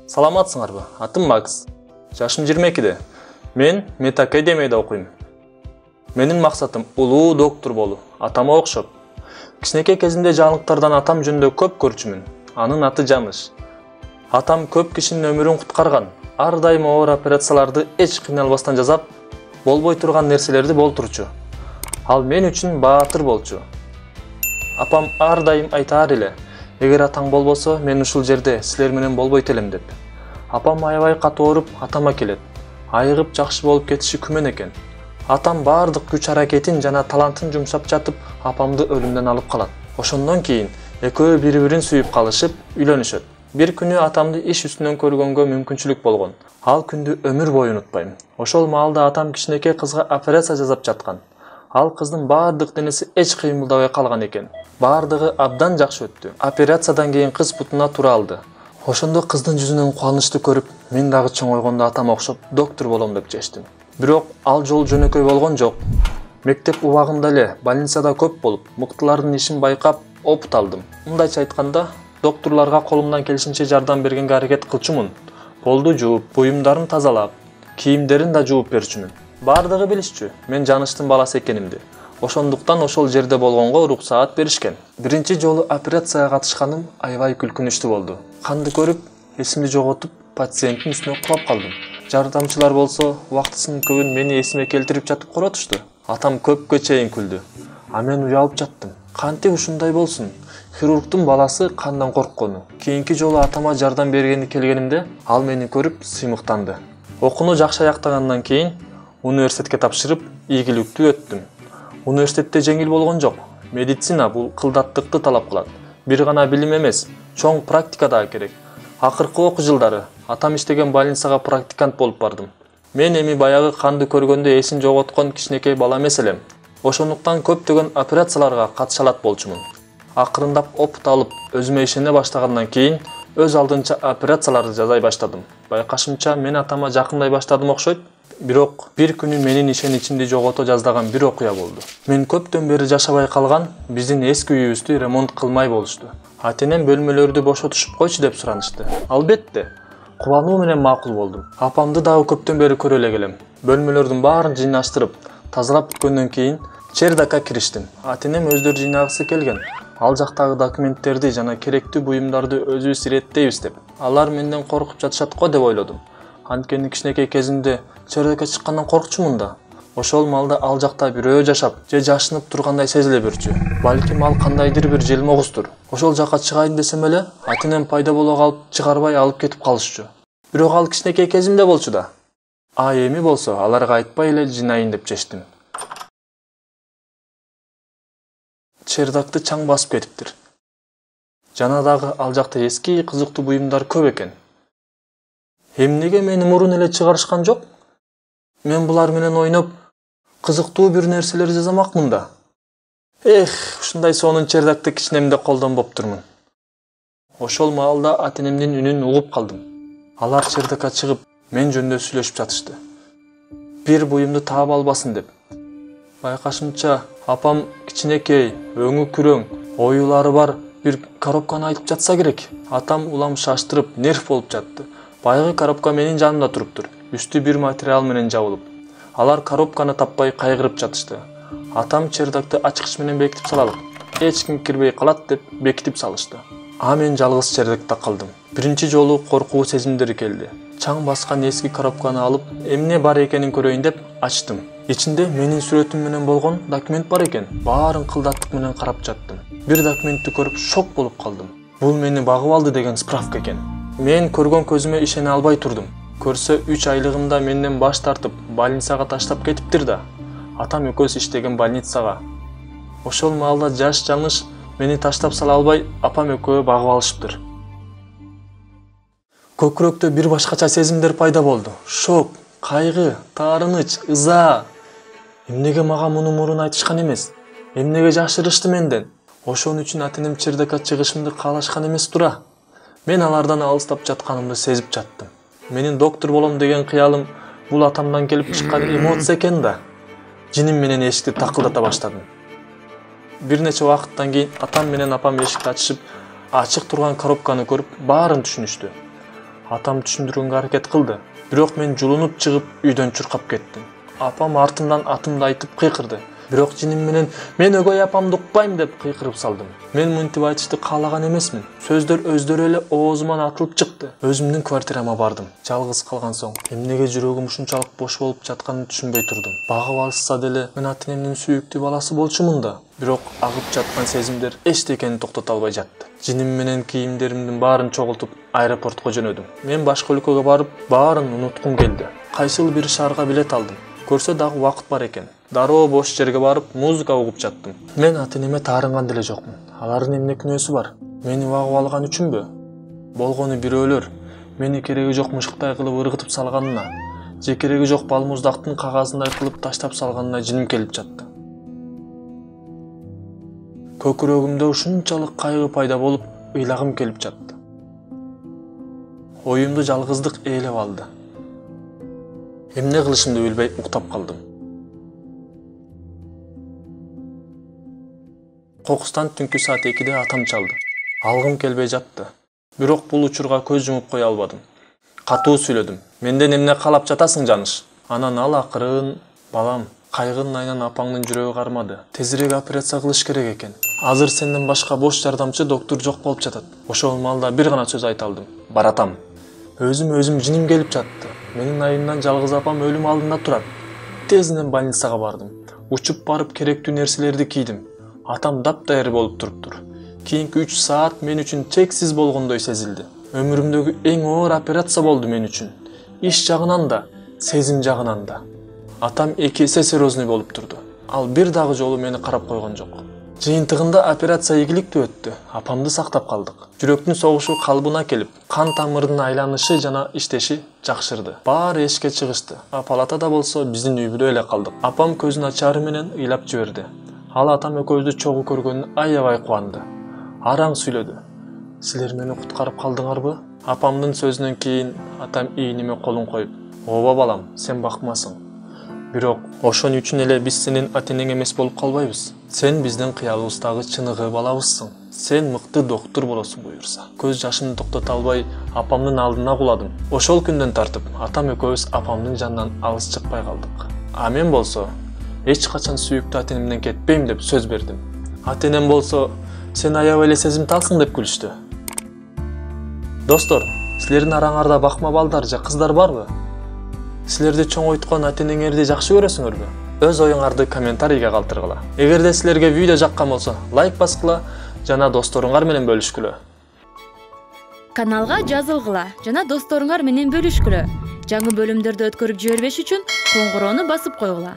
Саламатсыңарбы? Атым Макс. Жашым 22-де. Мен медакадемияда окуйм. Менин максатым улуу доктор болуу, атама окшоп. Кичинекей кезимде жаңылыктардан атам жөнүндө көп көрчүмүн. Анын аты Жаныш. Атам көп кишинин өмүрүн куткарган. Ар дайым оор операцияларды эч кыйналбастан жасап, болбой турган нерселерди болтурчу. Ал мен үчүн баатыр болчу. Апам ар дайым айтаар эле: "Эгер атаң болбосо, мен ушул жерде силер менен болбойт элем" деп. Апам аябай катуу ооруп, атама келет. Айыгып жакшы болуп кетиши күмөн экен. Атам баардык күч аракетин жана талантын жумшап жатып, апамды өлүмдөн алып калат. Ошондон кийин экөө бири-бирин сүйүп калышып, үйлөнүшөт. Бир күнү атамды иш үстүнөн көргөнгө мүмкүнчүлүк болгон. Ал күндү өмүр бою унутпайм. Ошол маалда атам кичинекей кызга операция жасап жаткан. Ал кыздын баардык денеси эч кыймылдабай калган экен. Баардыгы абдан жакшы өттү. Операциядан кийин кыз бутуна тура алды. Ошондо кыздын жүзүнөн кубанычты көрүп, мен дагы чоңойгондо атам окшоп доктор болом деп чечтим. Бирок ал жол жөнөкөй болгон жок. Мектеп убагында эле больницада көп болуп, мыктылардын ишин байкап, опыт алдым. Мындайча айтканда, докторлорго колумдан келишинче жардам бергенге аракет кылчумун. Полду жууп, буюмдарын тазалап, кийимдерин да жууп берчүмүн. Бардыгы билишчү, мен Жаныштын баласы экенимди. Ошондуктан ошол жерде болгонго уруксаат беришкен. Биринчи жолу операцияга катышканым аябай күлкүнүчтүү болду. Канды көрүп, эсимди жоготуп, пациенттин үстүнө кулап калдым. Жардамчылар болсо, убактысынын көбүн мени эсиме келтирип жатып коротушту. Атам көпкө чейин күлдү. А мен уялып жаттым. Кантип ушундай болсун? Хирургдун баласы кандан корккону. Кийинки жолу атама жардам бергени келгенимде, ал мени көрүп сыймыктанды. Окууну жакшы аяктагандан кийин университетке тапшырып, ийгиликтүү өттүм. Университетте жеңил болгон жок. Медицина бул кылдаттыкты талап кылат. Бир гана билим эмес, чоң практика да керек. Акыркы окуу жылдары атам иштеген больницага практикант болуп бардым. Мен эми баягы канды көргөндө эсин жоготкон кичинекей бала эмес элем. Ошондуктан көптөгөн операцияларга катыша алат болчумун. Акырындап опыт алып, өзүмө ишене баштагандан кийин өз алдынча операцияларды жасай баштадым. Байкашымча, мен атама жакындай баштадым окшойт. Бирок бир күнү менин ишеничимди жогото жаздаган бир окуя болду. Мен көптөн бери жашабай калган биздин эски үйүбүздү ремонт кылмай болушту. Ата-энем бөлмөлөрдү бошотушуп койчу деп суранышты. Албетте, кубануу менен макул болдум. Апамды дагы көптөн бери көрө эле келем. Бөлмөлөрдүн баарын жыйнаштырып, тазалап бүткөндөн кийин чердакка кириштим. Ата-энем өздөрү жыйнагысы келген. Ал жактагы документтерди жана керектүү буюмдарды өзүбүз иреттейбиз деп. Алар менден коркуп жатышат го деп ойлодум. Анткени кичинекей кезимде чердакка чыккандан коркчумун да. Ошол маалда ал жакта бирөө жашап, же жашынып тургандай сезиле берчү. Балким ал кандайдыр бир желмогуздур. Ошол жакка чыгайын десем эле, ата-энем пайда боло калып, чыгарбай алып кетип калышчу. Бирок ал кичинекей кезимде болчу да. А эми болсо аларга айтпай эле жыйнайын деп чечтим. Чердакты чаң басып кетиптир. Жана дагы ал жакта эски кызыктуу буюмдар көп экен. Эмнеге мени мурун эле чыгарышкан жок? Мен булар менен ойноп, кызыктуу бир нерселер жасамакмын да. Ушундай сонун чердакты кичинемде колдонбоптурмун. Ошол маалда ата-энемдин үнүн угуп калдым. Алар чердакка чыгып, мен жөнүндө сүйлөшүп жатышты. Бир буюмду таап албасын деп. Байкашымча, апам кичинекей, өңү күрөң, оюлары бар бир коробканы айтып жатса керек. Атам улам шаштырып, нерв болуп жатты. Байгы коробка менин жанымда туруптур. Үстү бир материал менен жабылып. Алар коробканы таппай кайгырып жатышты. Атам чердакты ачкыч менен бекитип салалык. Эч ким кирбей калат деп бекитип салышты. А мен жалгыз чердакта калдым. Биринчи жолу коркуу сезимдери келди. Чаң баскан эски коробканы алып, эмне бар экенин көрөйүн деп ачтым. Ичинде менин сүрөтүм менен болгон документ бар экен. Баарын кылдаттык менен карап жаттым. Бир документти көрүп шок болуп калдым. Бул мени багып алды деген справка экен. Мен көргөн көзүмө ишене албай турдум. Көрсө 3 айлыгымда менден баш тартып, больницага таштап кетиптир да. Атам экөөс иштеген больницага. Ошол маалда жаш Жаныш мени таштап сала албай, апам экөө багып алышыптыр. Көкүрөктө бир башкача сезимдер пайда болду. Шок, кайгы, таарыныч, ыза. Эмнеге мага муну мурун айтышкан эмес? Эмнеге жашырышты менден? Ошон үчүн ата-энем чердакка чыгышымды каалашкан эмес тура. Мен алардан алыстап жатканымды сезип жаттым. Менин доктор болом деген кыялым бул атамдан келип чыккан эмоция экен да. Жиним менен эшикти такылдата баштадым. Бир нече убакыттан кийин атам менен апам эшикти ачышып, ачык турган коробканы көрүп, баарын түшүнүштү. Атам түшүндүргөнгө аракет кылды. Бирок мен жулунуп чыгып үйдөн чуркап кеттим. Апам артымдан атымды айтып кыйкырды. Бирок жиним менен мен өгөй апамды укпайм деп кыйкырып салдым. Мен мынтип айтышты каалаган эмесмин. Сөздөр өздөрү эле оозуман атылып чыкты. Өзүмдүн квартирама бардым. Жалгыз калган соң эмнеге жүрөгүм ушунчалык бош болуп жатканын түшүнбөй турдум. Багып алышса деле мен ата-энемдин сүйүктүү баласы болчумун да. Бирок агып жаткан сезимдер эчтекени токтото албай жатты. Жиним менен кийимдеримдин баарын чогултуп аэропортко жөнөдүм. Мен башка өлкөгө барып, баарын унуткум келди. Кайсыл бир шаарга билет алдым. Көрсө дагы убакыт бар экен. Дароо бош жерге барып, музыка угуп жаттым. Мен ата-энеме таарынган деле жокмун. Алардын эмне күнөөсү бар? Мени багып алган үчүнбү? Болгону бирөөлөр мени кереги жок мышыктай кылып ыргытып салганына, же кереги жок балмуздактын кагазындай кылып таштап салганына жиним келип жатты. Көкүрөгүмдө ушунчалык кайгы пайда болуп, ыйлагым келип жатты. Оюмду жалгыздык ээлеп алды. Эмне кылышымды билбей уктап калдым. Кокустан түнкү саат 2-де атам чалды. Алгым келбей жатты. Бирок бул учурга көз жумуп кое албадым. Катуу сүйлөдүм. Менден эмне каалап жатасың, жаныш? Анан ал акырын: балам, кайгынын айынан апаңдын жүрөгү кармады. Тезирээк операция кылыш керек экен. Азыр сенден башка бош жардамчы доктор жок болуп жатат. Ошол маалда бир гана сөз айта алдым: баратам. Өзүм жиним келип жатты. Менин айымдан жалгыз апам өлүм алдында турат. Тезинен больницага бардым. Учуп барып керектүү нерселерди кийдим. Атам дап-даяр болуп туруптур. Кийинки 3 саат мен үчүн чексиз болгондой сезилди. Өмүрүмдөгү эң оор операция болду мен үчүн. Иш жагынан да, сезим жагынан да. Атам 2 эсе серьезный болуп турду. Ал бир дагы жолу мени карап койгон жок. Жыйынтыгында операция ийгиликтүү өттү. Апамды сактап калдык. Жүрөктүн согушу калыбына келип, кан тамырынын айланышы жана иштеши жакшырды. Баары эшикке чыгышты. Палатада болсо биздин үй бүлө эле калдык. Апам көзүн ачары менен ыйлап жиберди. Ал атам экөөбүздү чогуу көргөнүнө аябай кубанды. Араң сүйлөдү: силер мени куткарып калдыңарбы? Апамдын сөзүнөн кийин атам ийниме колун коюп: ооба балам, сен бакмасың. Бирок ошон үчүн эле биз сенин ата-энең эмес болуп калбайбыз. Сен биздин кыялыбыздагы чыныгы балабызсың. Сен мыкты доктор болосуң буюрса. Көз жашымды токтото албай апамдын алдына куладым. Ошол күндөн тартып атам экөөбүз апамдын жанынан алыс чыкпай калдык. А мен болсо эч качан сүйүктүү ата-энемден кетпейм деп сөз бердим. Ата-энем болсо сен аябай эле сезимталсың деп күлүштү. Достор, силердин араңарда бакма балдар же кыздар барбы? Силерди чоңойткон ата-энеңерди жакшы көрөсүңөрбү? Өз оюңарды комментарийге калтыргыла. Эгерде силерге видео жаккан болсо, лайк баскыла жана досторуңар менен бөлүшкүлө. Каналга жазылгыла жана досторуңар менен бөлүшкүлө. Жаңы бөлүмдөрдү өткөрүп жибербеш үчүн коңгуроону басып койгула.